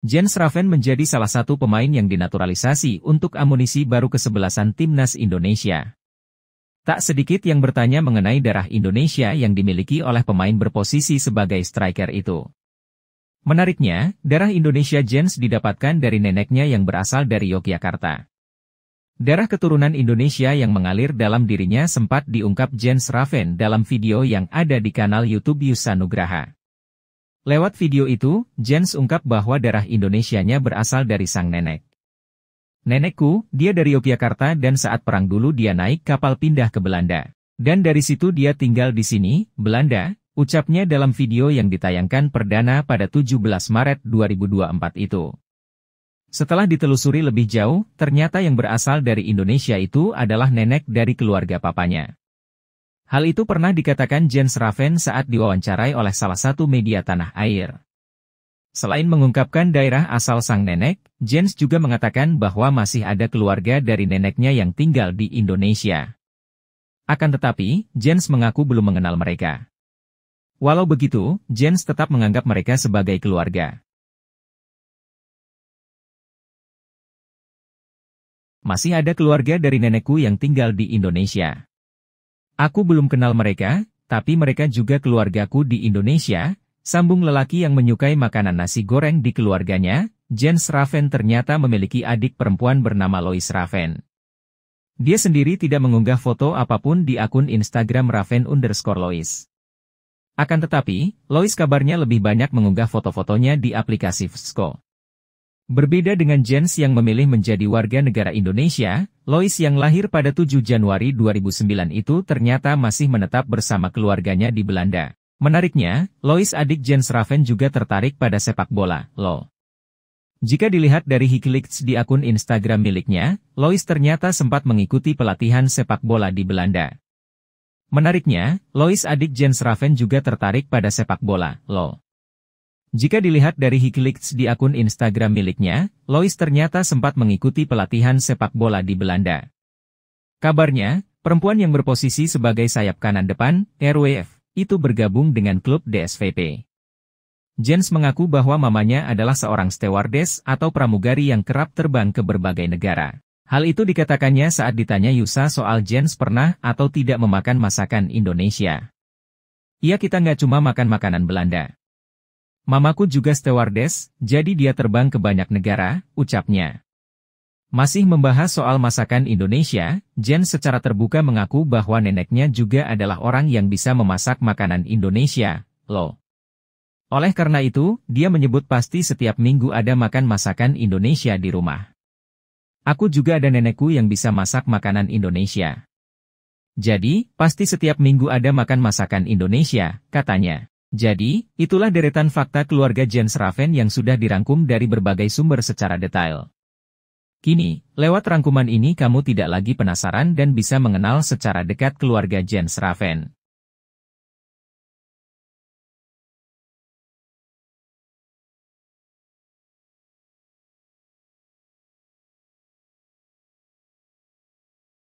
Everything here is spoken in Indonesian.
Jens Raven menjadi salah satu pemain yang dinaturalisasi untuk amunisi baru kesebelasan timnas Indonesia. Tak sedikit yang bertanya mengenai darah Indonesia yang dimiliki oleh pemain berposisi sebagai striker itu. Menariknya, darah Indonesia Jens didapatkan dari neneknya yang berasal dari Yogyakarta. Darah keturunan Indonesia yang mengalir dalam dirinya sempat diungkap Jens Raven dalam video yang ada di kanal YouTube Yusa Nugraha. Lewat video itu, Jens ungkap bahwa darah Indonesianya berasal dari sang nenek. Nenekku, dia dari Yogyakarta dan saat perang dulu dia naik kapal pindah ke Belanda. Dan dari situ dia tinggal di sini, Belanda, ucapnya dalam video yang ditayangkan perdana pada 17 Maret 2024 itu. Setelah ditelusuri lebih jauh, ternyata yang berasal dari Indonesia itu adalah nenek dari keluarga papanya. Hal itu pernah dikatakan Jens Raven saat diwawancarai oleh salah satu media tanah air. Selain mengungkapkan daerah asal sang nenek, Jens juga mengatakan bahwa masih ada keluarga dari neneknya yang tinggal di Indonesia. Akan tetapi, Jens mengaku belum mengenal mereka. Walau begitu, Jens tetap menganggap mereka sebagai keluarga. Masih ada keluarga dari nenekku yang tinggal di Indonesia. Aku belum kenal mereka, tapi mereka juga keluargaku di Indonesia, sambung lelaki yang menyukai makanan nasi goreng di keluarganya. Jens Raven ternyata memiliki adik perempuan bernama Lois Raven. Dia sendiri tidak mengunggah foto apapun di akun Instagram Raven_Lois. Akan tetapi, Lois kabarnya lebih banyak mengunggah foto-fotonya di aplikasi Vsko. Berbeda dengan Jens yang memilih menjadi warga negara Indonesia, Lois yang lahir pada 7 Januari 2009 itu ternyata masih menetap bersama keluarganya di Belanda. Menariknya, Lois adik Jens Raven juga tertarik pada sepak bola, lol. Jika dilihat dari Wikileaks di akun Instagram miliknya, Lois ternyata sempat mengikuti pelatihan sepak bola di Belanda. Menariknya, Lois adik Jens Raven juga tertarik pada sepak bola, lol. Jika dilihat dari Wikileaks di akun Instagram miliknya, Lois ternyata sempat mengikuti pelatihan sepak bola di Belanda. Kabarnya, perempuan yang berposisi sebagai sayap kanan depan, RWF, itu bergabung dengan klub DSVP. Jens mengaku bahwa mamanya adalah seorang stewardess atau pramugari yang kerap terbang ke berbagai negara. Hal itu dikatakannya saat ditanya Yusa soal Jens pernah atau tidak memakan masakan Indonesia. Iya, kita nggak cuma makan makanan Belanda. Mamaku juga stewardess, jadi dia terbang ke banyak negara, ucapnya. Masih membahas soal masakan Indonesia, Jens secara terbuka mengaku bahwa neneknya juga adalah orang yang bisa memasak makanan Indonesia, loh. Oleh karena itu, dia menyebut pasti setiap minggu ada makan masakan Indonesia di rumah. Aku juga ada nenekku yang bisa masak makanan Indonesia. Jadi, pasti setiap minggu ada makan masakan Indonesia, katanya. Jadi, itulah deretan fakta keluarga Jens Raven yang sudah dirangkum dari berbagai sumber secara detail. Kini, lewat rangkuman ini kamu tidak lagi penasaran dan bisa mengenal secara dekat keluarga Jens Raven.